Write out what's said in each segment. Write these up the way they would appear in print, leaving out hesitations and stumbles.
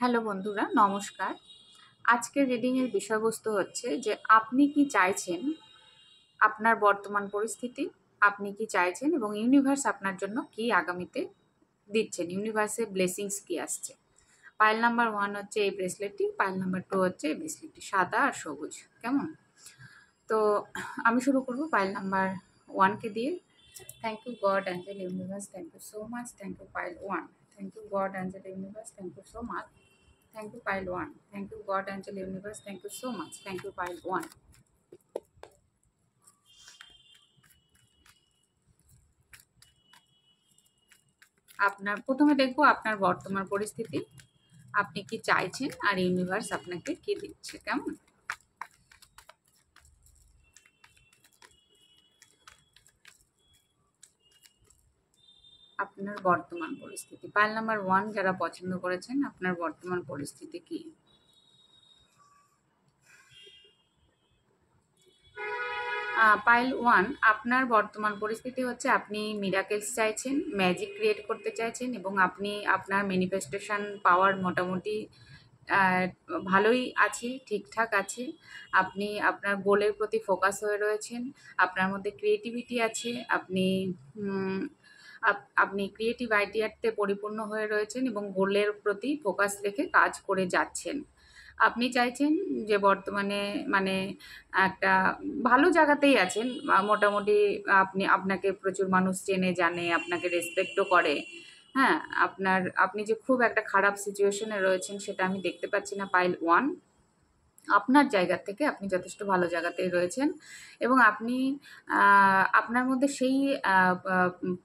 Hello বন্ধুরা, নমস্কার। আজকের রিডিংয়ের বিষয়বস্তু হচ্ছে যে আপনি কি চাইছেন, আপনার বর্তমান পরিস্থিতি, আপনি কি চাইছেন এবং ইউনিভার্স আপনার জন্য কি আগামীতে দিচ্ছেন, ইউনিভার্সের ব্লেসিংস কি আসছে। পাইল নাম্বার 1 হচ্ছে এই ব্রেসলেটটি, পাইল নাম্বার 2 হচ্ছে এই ব্রেসলেটটি, সাদা আর সবুজ। কেমন? তো আমি শুরু করব পাইল নাম্বার 1কে দিয়ে। Thank you God angel universe, thank you so much, thank you pile 1, thank you God angel universe, thank you so much, thank you pile 1, thank you god angel universe, thank you so much, thank you pile 1. আপনার প্রথমে দেখব আপনার বর্তমান পরিস্থিতি, আপনি কি চাইছেন আর universe আপনাকে কি দিচ্ছে। কেমন? আপনার বর্তমান পরিস্থিতি, পাইল নাম্বার 1 যারা পছন্দ করেছেন, আপনার বর্তমান পরিস্থিতি কি? পাইল 1, আপনার বর্তমান পরিস্থিতি হচ্ছে আপনি মিরাকেলস চাইছেন, ম্যাজিক ক্রিয়েট করতে চাইছেন এবং আপনি আপনার ম্যানিফেস্টেশন পাওয়ার মোটামুটি ভালোই আছে, ঠিকঠাক আছে। আপনি আপনার গোলের প্রতি ফোকাস হয়ে রয়েছেন, আপনার মধ্যে ক্রিয়েটিভিটি আছে, আপনি ক্রিয়েটিভ আইডিয়াতে পরিপূর্ণ হয়ে রয়েছেন এবং গোলের প্রতি ফোকাস রেখে কাজ করে যাচ্ছেন। আপনি চাইছেন যে বর্তমানে মানে একটা ভালো জায়গাতেই আছেন, মোটামুটি আপনাকে প্রচুর মানুষ চেনে জানে, আপনাকে রেসপেক্টও করে। হ্যাঁ, আপনি যে খুব একটা খারাপ সিচুয়েশনে রয়েছেন সেটা আমি দেখতে পাচ্ছি না পাইল 1। আপনার জায়গা থেকে আপনি যথেষ্ট ভালো জায়গাতেই রয়েছেন এবং আপনি আপনার মধ্যে সেই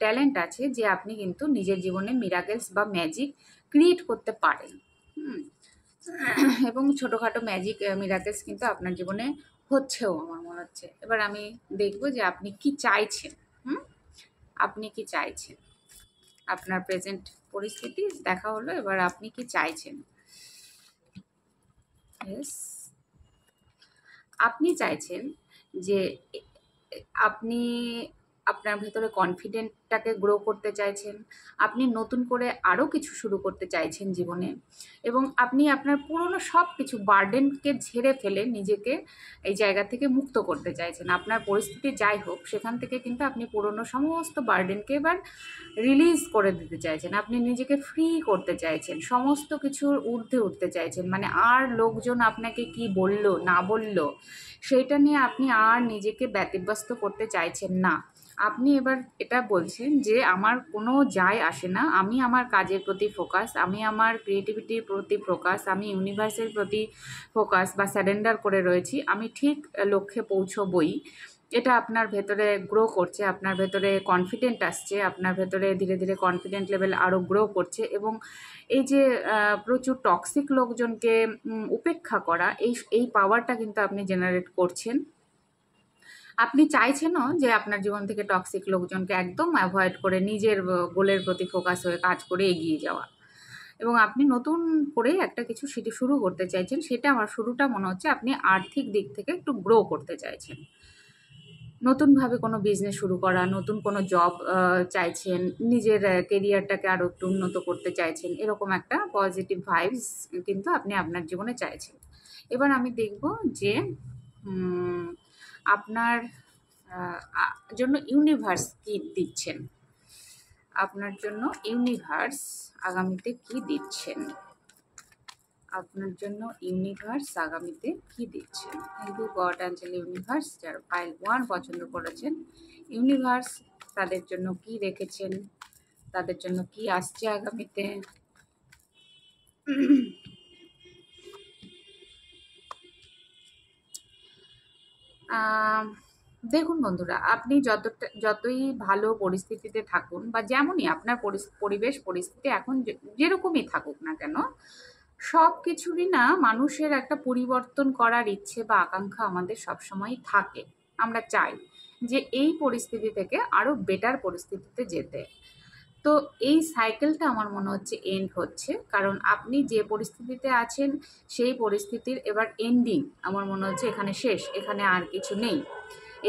ট্যালেন্ট আছে যে আপনি কিন্তু নিজের জীবনে মিরাকেলস বা ম্যাজিক ক্রিয়েট করতে পারেন। এবং ছোটোখাটো ম্যাজিক মিরাকেলস কিন্তু আপনার জীবনে হচ্ছেও আমার মনে হচ্ছে। এবার আমি দেখব যে আপনি কি চাইছেন। আপনি কি চাইছেন, আপনার প্রেজেন্ট পরিস্থিতি দেখা হলো, এবার আপনি কি চাইছেন। ইয়েস, আপনি চাইছেন যে আপনি আপনার ভেতরে কনফিডেন্টটাকে গ্রো করতে চাইছেন, আপনি নতুন করে আরও কিছু শুরু করতে চাইছেন জীবনে এবং আপনি আপনার পুরনো সব কিছু বার্ডেনকে ঝেড়ে ফেলে নিজেকে এই জায়গা থেকে মুক্ত করতে চাইছেন। আপনার পরিস্থিতি যাই হোক সেখান থেকে কিন্তু আপনি পুরনো সমস্ত বার্ডেনকে এবার রিলিজ করে দিতে চাইছেন, আপনি নিজেকে ফ্রি করতে চাইছেন, সমস্ত কিছুর ঊর্ধ্বে উঠতে চাইছেন। মানে আর লোকজন আপনাকে কি বলল না বলল সেইটা নিয়ে আপনি আর নিজেকে ব্যতিব্যস্ত করতে চাইছেন না। আপনি এবার এটা বলছেন যে আমার কোনো যায় আসে না, আমি আমার কাজের প্রতি ফোকাস, আমি আমার ক্রিয়েটিভিটির প্রতি ফোকাস, আমি ইউনিভার্সের প্রতি ফোকাস বা স্যারেন্ডার করে রয়েছি, আমি ঠিক লক্ষ্যে পৌঁছবই। এটা আপনার ভেতরে গ্রো করছে, আপনার ভেতরে কনফিডেন্ট আসছে, আপনার ভেতরে ধীরে ধীরে কনফিডেন্ট লেভেল আরও গ্রো করছে এবং এই যে প্রচুর টক্সিক লোকজনকে উপেক্ষা করা, এই পাওয়ারটা কিন্তু আপনি জেনারেট করছেন। আপনি চাইছেনও যে আপনার জীবন থেকে টক্সিক লোকজনকে একদম অ্যাভয়েড করে নিজের গোলের প্রতি ফোকাস হয়ে কাজ করে এগিয়ে যাওয়া এবং আপনি নতুন করে একটা কিছু সেটি শুরু করতে চাইছেন। সেটা আমার শুরুটা মনে হচ্ছে আপনি আর্থিক দিক থেকে একটু গ্রো করতে চাইছেন, নতুনভাবে কোনো বিজনেস শুরু করা, নতুন কোনো জব চাইছেন, নিজের কেরিয়ারটাকে আরও একটু উন্নত করতে চাইছেন, এরকম একটা পজিটিভ ভাইবস কিন্তু আপনি আপনার জীবনে চাইছেন। এবার আমি দেখব যে আপনার জন্য ইউনিভার্স কি দিচ্ছেন, আপনার জন্য ইউনিভার্স আগামীতে কি দিচ্ছেন, আপনার জন্য ইউনিভার্স আগামীতে কি দিচ্ছেন। Thank you God angel universe, যারা পাইল 1 পছন্দ করেছেন, ইউনিভার্স তাদের জন্য কি রেখেছেন, তাদের জন্য কি আসছে আগামীতে। দেখুন বন্ধুরা, আপনি যতই ভালো পরিস্থিতিতে থাকুন বা যেমনই আপনার পরিবেশ পরিস্থিতি এখন যেরকমই থাকুক না কেন, সব কিছুরই না মানুষের একটা পরিবর্তন করার ইচ্ছে বা আকাঙ্ক্ষা আমাদের সবসময়ই থাকে। আমরা চাই যে এই পরিস্থিতি থেকে আরও বেটার পরিস্থিতিতে যেতে। তো এই সাইকেলটা আমার মনে হচ্ছে এন্ড হচ্ছে, কারণ আপনি যে পরিস্থিতিতে আছেন সেই পরিস্থিতির এবার এন্ডিং আমার মনে হচ্ছে এখানে শেষ, এখানে আর কিছু নেই।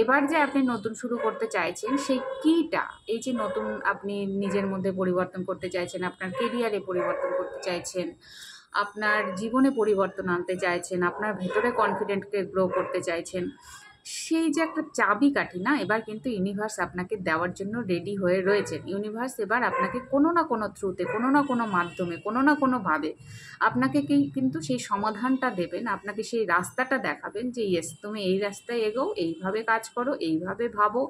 এবার যে আপনি নতুন শুরু করতে চাইছেন সেই কিটা, এই যে নতুন আপনি নিজের মধ্যে পরিবর্তন করতে চাইছেন, আপনার কেরিয়ারে পরিবর্তন করতে চাইছেন, আপনার জীবনে পরিবর্তন আনতে চাইছেন, আপনার ভেতরে কনফিডেন্টকে গ্রো করতে চাইছেন, সেই যে একটা চাবিকাঠি না, এবার কিন্তু ইউনিভার্স আপনাকে দেওয়ার জন্য রেডি হয়ে রয়েছেন। ইউনিভার্স এবার আপনাকে কোনো না কোনো থ্রুতে, কোনো না কোনো মাধ্যমে, কোনো না কোনোভাবে আপনাকে কিন্তু সেই সমাধানটা দেবেন, আপনাকে সেই রাস্তাটা দেখাবেন যে ইয়েস, তুমি এই রাস্তায় এগোও, এইভাবে কাজ করো, এইভাবে ভাবো,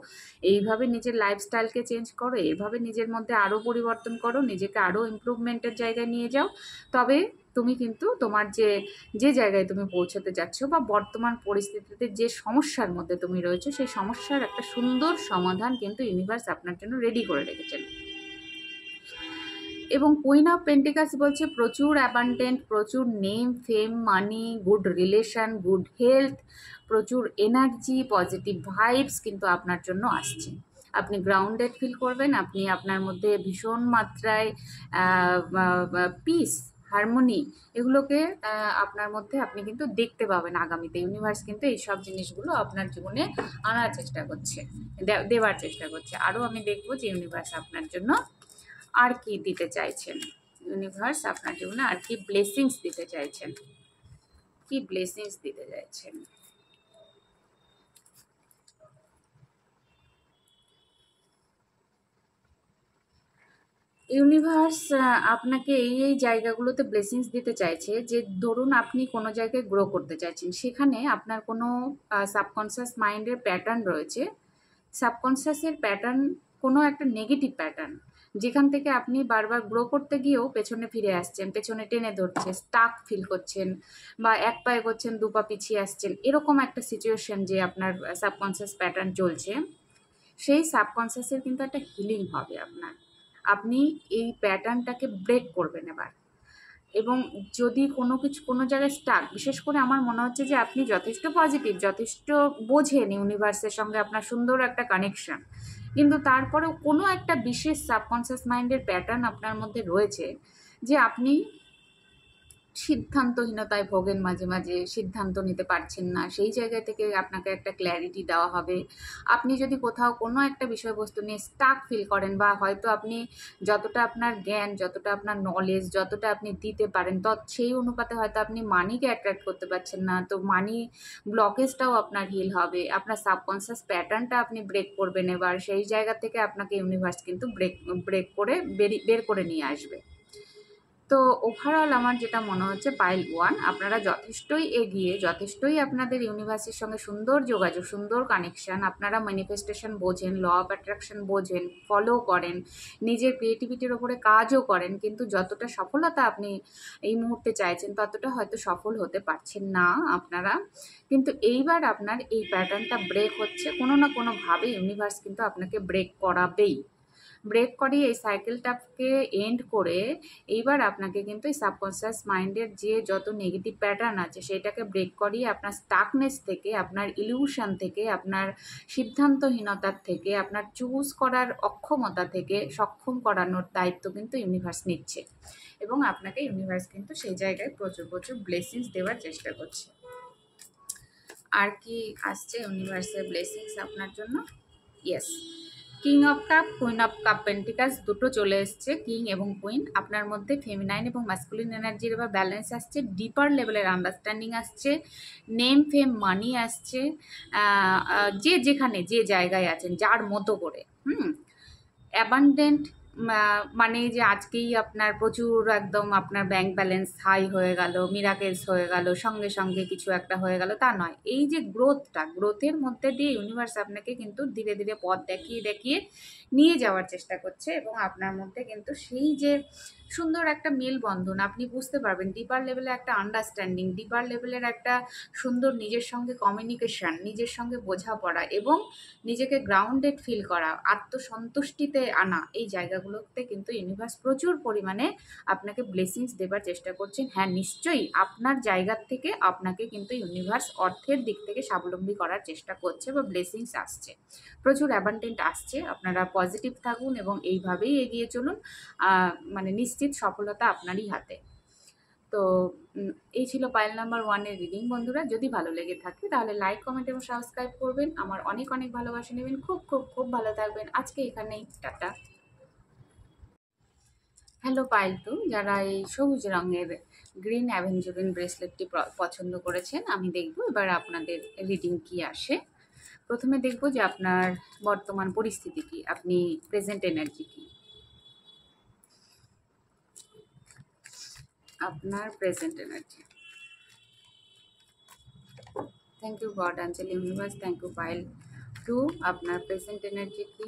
এইভাবে নিজের লাইফস্টাইলকে চেঞ্জ করো, এইভাবে নিজের মধ্যে আরও পরিবর্তন করো, নিজেকে আরও ইমপ্রুভমেন্টের জায়গায় নিয়ে যাও। তবে তুমি কিন্তু তোমার যে যে জায়গায় তুমি পৌঁছাতে যাচ্ছ বা বর্তমান পরিস্থিতিতে যে সমস্যার মধ্যে তুমি রয়েছো, সেই সমস্যার একটা সুন্দর সমাধান কিন্তু ইউনিভার্স আপনার জন্য রেডি করে রেখেছেন। এবং কুইন অফ পেন্টিকাস বলছে প্রচুর অ্যাবান্ডেন্ট, প্রচুর নেম, ফেম, মানি, গুড রিলেশন, গুড হেলথ, প্রচুর এনার্জি, পজিটিভ ভাইবস কিন্তু আপনার জন্য আসছে। আপনি গ্রাউন্ডেড ফিল করবেন, আপনি আপনার মধ্যে ভীষণ মাত্রায় পিস, হারমোনি, এগুলোকে আপনার মধ্যে আপনি কিন্তু দেখতে পাবেন আগামীতে। ইউনিভার্স কিন্তু এই সব জিনিসগুলো আপনার জীবনে আনার চেষ্টা করছে, দেওয়ার চেষ্টা করছে। আরও আমি দেখবো যে ইউনিভার্স আপনার জন্য আর কি দিতে চাইছেন, ইউনিভার্স আপনার জীবনে আর কি ব্লেসিংস দিতে চাইছেন, কি ব্লেসিংস দিতে চাইছেন। ইউনিভার্স আপনাকে এই জায়গাগুলোতে ব্লেসিংস দিতে চাইছে, যে ধরুন আপনি কোনো জায়গায় গ্রো করতে চাইছেন, সেখানে আপনার কোনো সাবকনসিয়াস মাইন্ডের প্যাটার্ন রয়েছে, সাবকনসিয়াসের প্যাটার্ন, কোনো একটা নেগেটিভ প্যাটার্ন, যেখান থেকে আপনি বারবার গ্রো করতে গিয়েও পেছনে ফিরে আসছেন, পেছনে টেনে ধরছে, স্টাক ফিল করছেন, বা এক পায়ে করছেন দু পা পিছিয়ে আসছেন, এরকম একটা সিচুয়েশন যে আপনার সাবকনসিয়াস প্যাটার্ন চলছে, সেই সাবকনসিয়াসের কিন্তু একটা হিলিং হবে আপনার। আপনি এই প্যাটার্নটাকে ব্রেক করবেন এবার। এবং যদি কোনো জায়গায় স্টাক, বিশেষ করে আমার মনে হচ্ছে যে আপনি যথেষ্ট পজিটিভ, যথেষ্ট বোঝেন, ইউনিভার্সের সঙ্গে আপনার সুন্দর একটা কানেকশন, কিন্তু তারপরেও কোনো একটা বিশেষ সাবকনসিয়াস মাইন্ডের প্যাটার্ন আপনার মধ্যে রয়েছে, যে আপনি সিদ্ধান্তহীনতায় ভোগেন, মাঝে মাঝে সিদ্ধান্ত নিতে পারছেন না, সেই জায়গা থেকে আপনাকে একটা ক্ল্যারিটি দেওয়া হবে। আপনি যদি কোথাও কোনো একটা বিষয়বস্তু নিয়ে স্টাক ফিল করেন, বা হয়তো আপনি যতটা আপনার জ্ঞান, যতটা আপনার নলেজ, যতটা আপনি দিতে পারেন, সেই অনুপাতে হয়তো আপনি মানিকে অ্যাট্রাক্ট করতে পারছেন না, তো মানি ব্লকেজটাও আপনার হিল হবে, আপনার সাবকনসিয়াস প্যাটার্নটা আপনি ব্রেক করবেন। এবার সেই জায়গা থেকে আপনাকে ইউনিভার্স কিন্তু ব্রেক করে বের করে নিয়ে আসবে। তো ওভারঅল আমার যেটা মনে হচ্ছে, পাইল ওয়ান, আপনারা যথেষ্টই এগিয়ে, যথেষ্টই আপনাদের ইউনিভার্সের সঙ্গে সুন্দর যোগাযোগ, সুন্দর কানেকশান, আপনারা ম্যানিফেস্টেশন বোঝেন, ল অফ অ্যাট্রাকশন বোঝেন, ফলো করেন, নিজের ক্রিয়েটিভিটির ওপরে কাজও করেন, কিন্তু যতটা সফলতা আপনি এই মুহূর্তে চাইছেন ততটা হয়তো সফল হতে পারছেন না আপনারা। কিন্তু এইবার আপনার এই প্যাটার্নটা ব্রেক হচ্ছে, কোনো না কোনোভাবে ইউনিভার্স কিন্তু আপনাকে ব্রেক করাবেই। ব্রেক করিয়ে এই সাইকেলটাকে এন্ড করে এইবার আপনাকে কিন্তু এই সাবকনসিয়াস মাইন্ডের যে যত নেগেটিভ প্যাটার্ন আছে সেটাকে ব্রেক করিয়ে আপনার স্টাকনেস থেকে, আপনার ইলিউশন থেকে, আপনার সিদ্ধান্তহীনতার থেকে, আপনার চুজ করার অক্ষমতা থেকে সক্ষম করানোর দায়িত্ব কিন্তু ইউনিভার্স নিচ্ছে। এবং আপনাকে ইউনিভার্স কিন্তু সেই জায়গায় প্রচুর প্রচুর ব্লেসিংস দেওয়ার চেষ্টা করছে। আর কি আসছে ইউনিভার্সের ব্লেসিংস আপনার জন্য? Yes, king of cup, queen of cup পেন্টিকাস দুটো চলে এসছে। কিং এবং কুইন, আপনার মধ্যে ফেমিনাইন এবং ম্যাসকুলিন এনার্জির এবার ব্যালেন্স আসছে, ডিপার লেভেলের আন্ডারস্ট্যান্ডিং আসছে, নেম ফেম মানি আসছে, যে যেখানে যে জায়গায় আছেন যার মতো করে, অ্যাবান্ডেন্ট, মানে যে আজকেই আপনার প্রচুর একদম আপনার ব্যাংক ব্যালেন্স হাই হয়ে গেল, মিরাকেলস হয়ে গেল, সঙ্গে সঙ্গে কিছু একটা হয়ে গেল, তা নয়। এই যে গ্রোথের মধ্যে দিয়ে ইউনিভার্স আপনাকে কিন্তু ধীরে ধীরে পথ দেখিয়ে দেখিয়ে নিয়ে যাওয়ার চেষ্টা করছে, এবং আপনার মধ্যে কিন্তু সেই যে সুন্দর একটা মেলবন্ধন আপনি বুঝতে পারবেন, ডিপার লেভেলে একটা আন্ডারস্ট্যান্ডিং, ডিপার লেভেলের একটা সুন্দর নিজের সঙ্গে কমিউনিকেশন, নিজের সঙ্গে বোঝাপড়া, এবং নিজেকে গ্রাউন্ডেড ফিল করা, আত্মসন্তুষ্টিতে আনা, এই জায়গাগুলোতে কিন্তু ইউনিভার্স প্রচুর পরিমাণে আপনাকে ব্লেসিংস দেবার চেষ্টা করছেন। হ্যাঁ, নিশ্চয়ই আপনার জায়গার থেকে আপনাকে কিন্তু ইউনিভার্স অর্থের দিক থেকে স্বাবলম্বী করার চেষ্টা করছে, বা ব্লেসিংস আসছে, প্রচুর অ্যাবান্ডেন্ট আসছে। আপনারা পজিটিভ থাকুন এবং এইভাবেই এগিয়ে চলুন, মানে নিশ্চিত সফলতা আপনারই হাতে। তো এই ছিল পাইল নাম্বার 1-এর রিডিং। বন্ধুরা, যদি ভালো লেগে থাকে তাহলে লাইক, কমেন্ট এবং সাবস্ক্রাইব করবেন। আমার অনেক অনেক ভালোবাসা নেবেন। খুব খুব খুব ভালো থাকবেন। আজকে এখানেই, টাটা। হ্যালো পাইলটু, যারা এই সবুজ রঙের গ্রিন অ্যাভেঞ্জুরিন ব্রেসলেটটি পছন্দ করেছেন, আমি দেখব এবার আপনাদের রিডিং কি আসে। প্রথমে দেখব যে আপনার বর্তমান পরিস্থিতি কি, আপনি প্রেজেন্ট এনার্জি কি, আপনার present energy. Thank you God, angel, universe, thank you pile two, আপনার প্রেজেন্ট এনার্জি কি।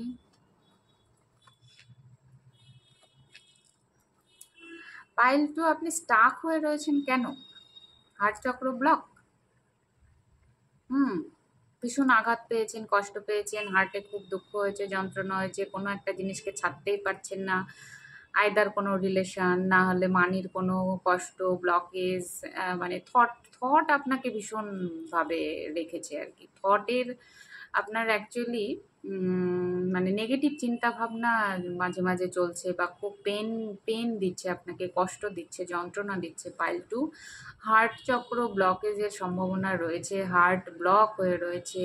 পাইল টু, আপনি স্টাক হয়ে রয়েছেন কেন? হার্ট চক্র ব্লক। হুম, ভীষণ আঘাত পেয়েছেন, কষ্ট পেয়েছেন, হার্টে খুব দুঃখ হয়েছে, যন্ত্রণা হয়েছে, কোনো একটা জিনিসকে ছাড়তেই পারছেন না। আইদার কোনো রিলেশন, না হলে মানির কোনো কষ্ট, ব্লকেজ, মানে থট আপনাকে ভীষণভাবে রেখেছে আর কি। থটের আপনার অ্যাকচুয়ালি মানে নেগেটিভ চিন্তা ভাবনা মাঝে মাঝে চলছে, বা খুব পেন দিচ্ছে আপনাকে, কষ্ট দিচ্ছে, যন্ত্রণা দিচ্ছে। পাইল টু, হার্ট চক্র ব্লকেজের সম্ভাবনা রয়েছে, হার্ট ব্লক হয়ে রয়েছে।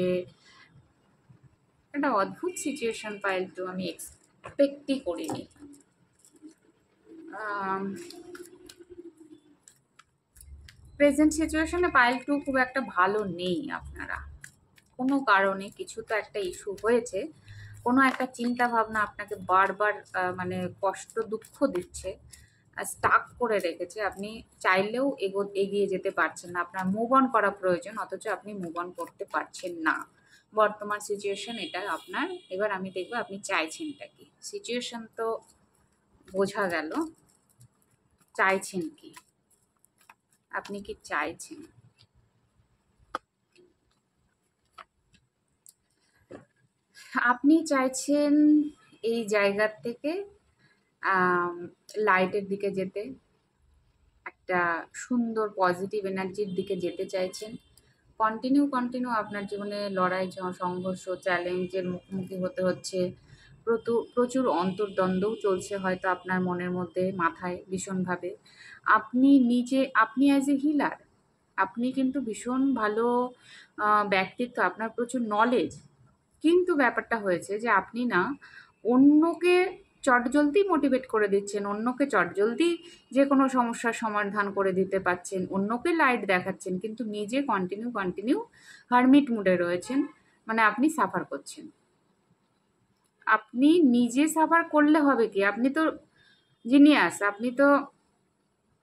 একটা অদ্ভুত সিচুয়েশন পাইল টু, আমি এক্সপেক্টই করিনি। প্রেজেন্ট সিচুয়েশনে পাইল টু খুব একটা ভালো নেই আপনারা। কোনো কারণে কিছু তো একটা ইস্যু হয়েছে, কোনো একটা চিন্তা ভাবনা আপনাকে বারবার মানে কষ্ট দুঃখ দিচ্ছে, স্টাক করে রেখেছে। আপনি চাইলেও এগিয়ে যেতে পারছেন না, আপনার মুভ অন করা প্রয়োজন, অথচ আপনি মুভ অন করতে পারছেন না। বর্তমান সিচুয়েশন এটা আপনার। এবার আমি দেখবো আপনি চাইছেনটা কি। সিচুয়েশন তো বোঝা গেল, চাইছেন কি, আপনি কি চাইছেন। আপনি চাইছেন এই জায়গার থেকে লাইটের দিকে যেতে, একটা সুন্দর পজিটিভ এনার্জির দিকে যেতে চাইছেন। কন্টিনিউ আপনার জীবনে লড়াই, সংঘর্ষ, চ্যালেঞ্জের মুখোমুখি হতে হচ্ছে। প্রচুর অন্তর্দ্বন্দ্বও চলছে হয়তো আপনার মনের মধ্যে, মাথায় ভীষণভাবে। আপনি অ্যাজ এ হিলার, আপনি কিন্তু ভীষণ ভালো ব্যক্তিত্ব, আপনার প্রচুর নলেজ। কিন্তু ব্যাপারটা হয়েছে যে আপনি না অন্যকে চটজলদি মোটিভেট করে দিচ্ছেন, অন্যকে চটজলদি যে কোনো সমস্যার সমাধান করে দিতে পারছেন, অন্যকে লাইট দেখাচ্ছেন, কিন্তু নিজে কন্টিনিউ হারমিট মুডে রয়েছেন। মানে আপনি সাফার করছেন। আপনি নিজে সাফার করলে হবে কি, আপনি তো জিনিয়াস, আপনি তো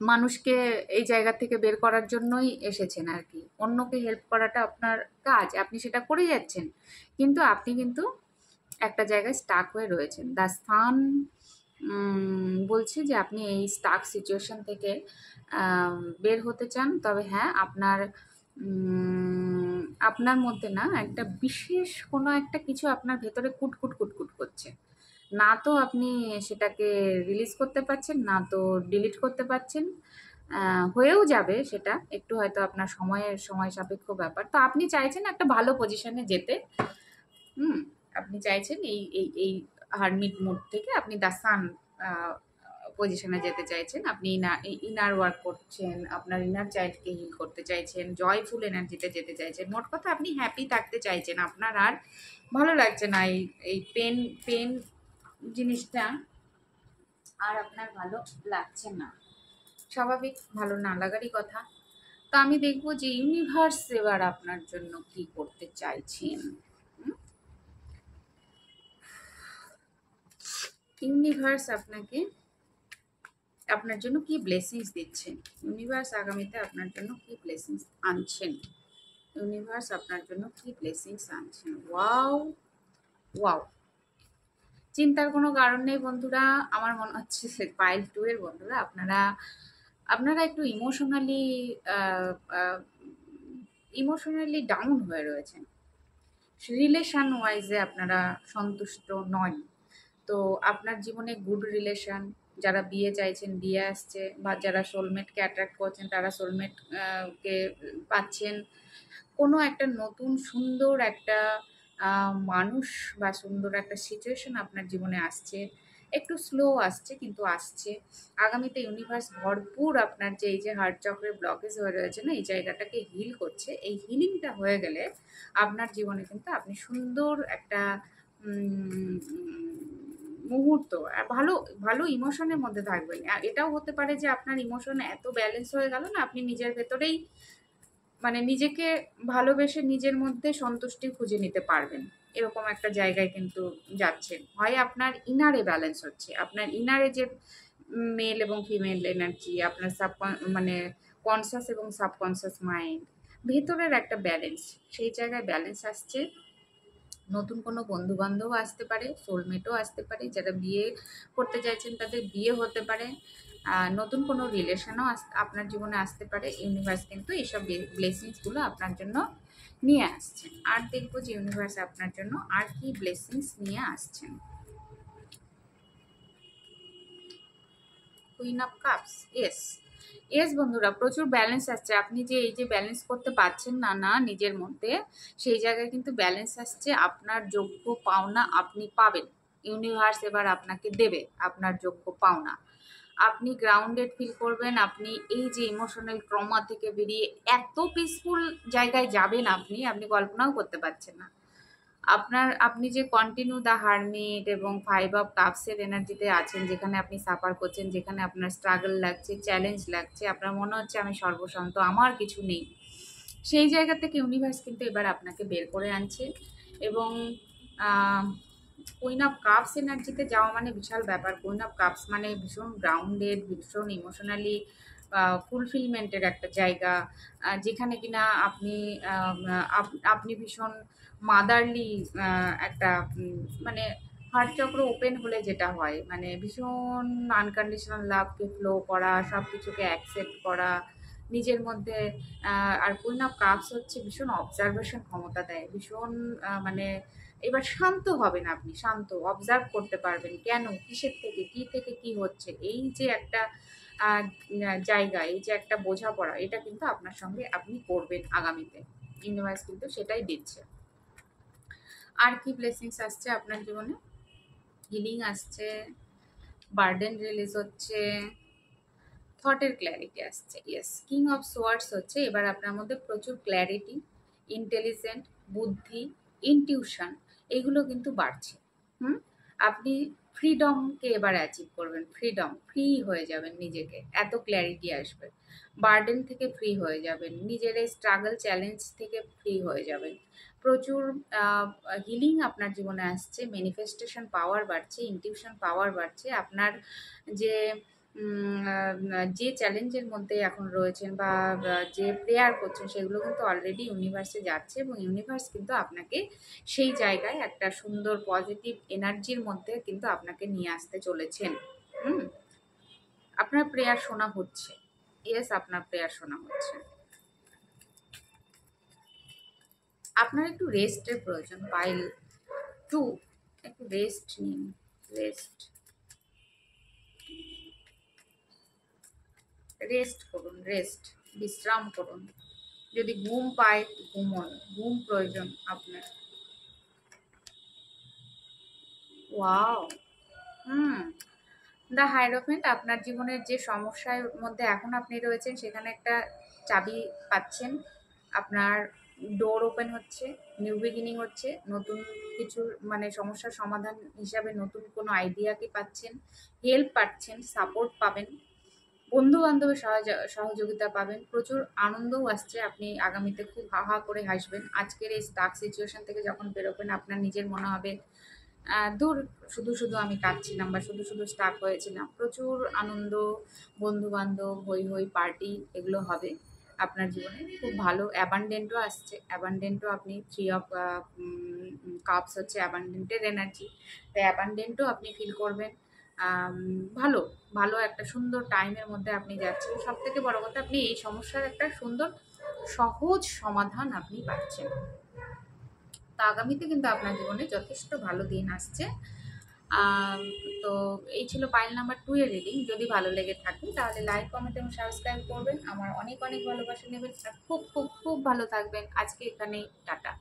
মানুষকে এই জায়গা থেকে বের করার জন্যই এসেছেন আর কি। অন্যকে হেল্প করাটা আপনার কাজ, আপনি সেটা করে যাচ্ছেন। কিন্তু আপনি কিন্তু একটা জায়গায় স্টাক হয়ে রয়েছেন। দ্য সান বলছে যে আপনি এই স্টাক সিচুয়েশন থেকে বের হতে চান। তবে হ্যাঁ, আপনার মধ্যে না একটা বিশেষ কোনো একটা কিছু আপনার ভেতরে কুটকুট করছে। না তো আপনি সেটাকে রিলিজ করতে পারছেন, না তো ডিলিট করতে পারছেন। হয়েও যাবে সেটা, একটু হয়তো আপনার সময় সাপেক্ষ ব্যাপার। তো আপনি চাইছেন একটা ভালো পজিশনে যেতে। হুম, আপনি চাইছেন এই হারমিট মোড থেকে আপনি দ্য সান পজিশনে যেতে চাইছেন। আপনি ইনার ওয়ার্ক করছেন, আপনার ইনার চাইল্ডকে হিল করতে চাইছেন, জয়ফুল এনার্জিতে যেতে চাইছেন। মোট কথা আপনি হ্যাপি থাকতে চাইছেন। আপনার আর ভালো লাগছে না এই পেন জিনিসটা, আর আপনার ভালো লাগছে না। স্বাভাবিক, ভালো না লাগারই কথা। তো আমি দেখবো যে ইউনিভার্স এবার আপনার জন্য কি করতে চাইছেন। ইউনিভার্স আপনার জন্য কি ব্লেসিংস দিচ্ছেন, ইউনিভার্স আগামীতে আপনার জন্য কি ব্লেসিংস আনছেন, ইউনিভার্স আপনার জন্য কি ব্লেসিংস আনছেন। ওয়াও ওয়াও, চিন্তার কোনো কারণ নেই বন্ধুরা। আমার মনে হচ্ছে পাইল টু এর বন্ধুরা, আপনারা আপনারা একটু ইমোশনালি ডাউন হয়ে রয়েছেন। রিলেশন ওয়াইজে আপনারা সন্তুষ্ট নন। তো আপনার জীবনে গুড রিলেশন, যারা বিয়ে চাইছেন বিয়ে আসছে, বা যারা সোলমেটকে অ্যাট্রাক্ট করছেন তারা সোলমেট কে পাচ্ছেন। কোনো একটা নতুন সুন্দর একটা মানুষ বা সুন্দর একটা সিচুয়েশন আপনার জীবনে আসছে। একটু স্লো আসছে, কিন্তু আসছে। আগামীতে ইউনিভার্স ভরপুর আপনার যে এই যে হার্ট চক্রের ব্লকেজ হয়ে রয়েছে না, এই জায়গাটাকে হিল করছে। এই হিলিংটা হয়ে গেলে আপনার জীবনে কিন্তু আপনি সুন্দর একটা মুহূর্ত ভালো ভালো ইমোশনের মধ্যে থাকবেন। এটাও হতে পারে যে আপনার ইমোশন এত ব্যালেন্স হয়ে গেল না, আপনি নিজের ভেতরেই মানে নিজেকে ভালোবেসে নিজের মধ্যে সন্তুষ্টি খুঁজে নিতে পারবেন। এরকম একটা জায়গায় কিন্তু যাচ্ছেন। হয় আপনার ইনারে ব্যালেন্স হচ্ছে। আপনার ইনারে যে মেল এবং ফিমেল এনার্জি, আপনার মানে কনসিয়াস এবং সাবকনসিয়াস মাইন্ড, ভেতরের একটা ব্যালেন্স, সেই জায়গায় ব্যালেন্স আসছে। নতুন কোনো বন্ধু-বান্ধব আসতে পারে, সোলমেটও আসতে পারে। যারা বিয়ে করতে চাইছেন তাদের বিয়ে হতে পারে। নতুন কোনো রিলেশনও আপনার জীবনে আসতে পারে। ইউনিভার্স কিন্তু এইসব ব্লেসিংসগুলো আপনার জন্য নিয়ে আসছেন। আর দেখবো যে ইউনিভার্স আপনার জন্য আর কি ব্লেসিংস নিয়ে আসছেন। Queen of cups, yes. Yes বন্ধুরা, প্রচুর ব্যালেন্স আসছে। আপনি যে এই যে ব্যালেন্স করতে পারছেন না না নিজের মধ্যে, সেই জায়গায় কিন্তু ব্যালেন্স আসছে। আপনার যোগ্য পাওনা আপনি পাবেন। ইউনিভার্স এবার আপনাকে দেবে আপনার যোগ্য পাওনা। আপনি গ্রাউন্ডেড ফিল করবেন। আপনি এই যে ইমোশনাল ট্রমা থেকে বেরিয়ে এত পিসফুল জায়গায় যাবেন, আপনি কল্পনাও করতে পারছেন না। আপনি যে কন্টিনিউ দ্য হারমিট এবং 5 অফ কাপসের এনার্জিতে আছেন, যেখানে আপনি সাফার করছেন, যেখানে আপনার স্ট্রাগল লাগছে, চ্যালেঞ্জ লাগছে, আপনার মনে হচ্ছে আমি সর্বশান্ত, আমার কিছু নেই। সেই জায়গা থেকে ইউনিভার্স কিন্তু এবার আপনাকে বের করে আনছে। এবং কুইন অফ কাপস এনার্জিতে যাওয়া মানে বিশাল ব্যাপার। কুইন অফ কাপস মানে ভীষণ গ্রাউন্ডেড, ভীষণ ইমোশনালি ফুলফিলমেন্টের একটা জায়গা, যেখানে কিনা আপনি ভীষণ মাদারলি একটা মানে হার্ট চক্র ওপেন হলে যেটা হয়, মানে ভীষণ আনকন্ডিশনাল লাভকে ফ্লো করা, সব কিছুকে অ্যাকসেপ্ট করা নিজের মধ্যে। আর কুইন অফ কাপস হচ্ছে ভীষণ অবজারভেশন ক্ষমতা দেয়, ভীষণ মানে এবার শান্ত হবেন আপনি, শান্ত অবজার্ভ করতে পারবেন কেন, কিসের থেকে কি হচ্ছে। এই যে একটা জায়গা, এই যে একটা বোঝাপড়া, এটা কিন্তু আপনার সঙ্গে আপনি করবেন আগামীতে। ইউনিভার্স কিন্তু সেটাই দিচ্ছে। আর কি ব্লেসিংস আসছে আপনার জীবনে? হিলিং আসছে, বার্ডেন রিলিজ হচ্ছে, থটের ক্ল্যারিটি আসছে। ইয়েস, কিং অফ সোয়ার্ডস হচ্ছে এবার আপনার মধ্যে প্রচুর ক্ল্যারিটি, ইন্টেলিজেন্ট, বুদ্ধি, ইনটিউশন, এগুলো কিন্তু বাড়ছে। হুম, আপনি ফ্রিডমকে এবার অ্যাচিভ করবেন। ফ্রিডম, ফ্রি হয়ে যাবেন নিজেকে, এত ক্ল্যারিটি আসবে। বার্ডেন থেকে ফ্রি হয়ে যাবেন, নিজের এই স্ট্রাগল চ্যালেঞ্জ থেকে ফ্রি হয়ে যাবেন। প্রচুর হিলিং আপনার জীবনে আসছে, ম্যানিফেস্টেশন পাওয়ার বাড়ছে, ইনটিউশন পাওয়ার বাড়ছে। আপনার যে যে চ্যালেঞ্জের মধ্যে এখন রয়েছেন বা যে প্রেয়ার করছেন, সেগুলো কিন্তু অলরেডি ইউনিভার্সে যাচ্ছে এবং ইউনিভার্স কিন্তু আপনাকে সেই জায়গায় একটা সুন্দর পজিটিভ এনার্জির মধ্যে কিন্তু আপনাকে নিয়ে আসতে চলেছেন। হুম, আপনার প্রেয়ার শোনা হচ্ছে। ইয়েস, আপনার প্রেয়ার শোনা হচ্ছে। আপনার একটু রেস্টের প্রয়োজন। পাইল 2, একটু রেস্ট নিন, রেস্ট, রেস্ট করুন, রেস্ট, বিশ্রাম করুন। যদি ঘুম পায় ঘুমোন, ঘুম প্রয়োজন আপনার। ওয়াও! হুম, দ্য হাইরোফেন্ট আপনার জীবনের যে সমস্যার মধ্যে এখন আপনি রয়েছেন, সেখানে একটা চাবি পাচ্ছেন। আপনার ডোর ওপেন হচ্ছে, নিউ বিগিনিং হচ্ছে, নতুন কিছু মানে সমস্যার সমাধান হিসাবে নতুন কোনো আইডিয়া কি পাচ্ছেন, হেল্প পাচ্ছেন, সাপোর্ট পাবেন, বন্ধু বান্ধবের সহযোগিতা পাবেন, প্রচুর আনন্দও আসছে। আপনি আগামীতে খুব হা হা করে হাসবেন। আজকের এই স্টাক সিচুয়েশন থেকে যখন বেরোবেন, আপনার নিজের মনে হবে দূর, শুধু শুধু আমি কাঁদছিলাম বা শুধু শুধু স্টাক হয়েছিলাম। প্রচুর আনন্দ, বন্ধু বান্ধব, হই হই পার্টি, এগুলো হবে আপনার জীবনে। খুব ভালো অ্যাবান্ডেন্টও আসছে। অ্যাবান্ডেন্টও আপনি 3 অফ কাপস হচ্ছে অ্যাবান্ডেন্টের এনার্জি। তো অ্যাবান্ডেন্টও আপনি ফিল করবেন। আম, ভালো ভালো একটা সুন্দর টাইমের মধ্যে আপনি যাচ্ছেন। সব থেকে বড় কথা, আপনি এই সমস্যার একটা সুন্দর সহজ সমাধান আপনি পাচ্ছেন। তো আগামীতে কিন্তু আপনার জীবনে যথেষ্ট ভালো দিন আসছে। আম, তো এই ছিল পাইল নাম্বার 2 এর রিডিং। যদি ভালো লেগে থাকে তাহলে লাইক, কমেন্ট এবং সাবস্ক্রাইব করবেন। আমার অনেক অনেক ভালোবাসা নেবেন আর খুব খুব খুব ভালো থাকবেন। আজকে এখানেই টাটা।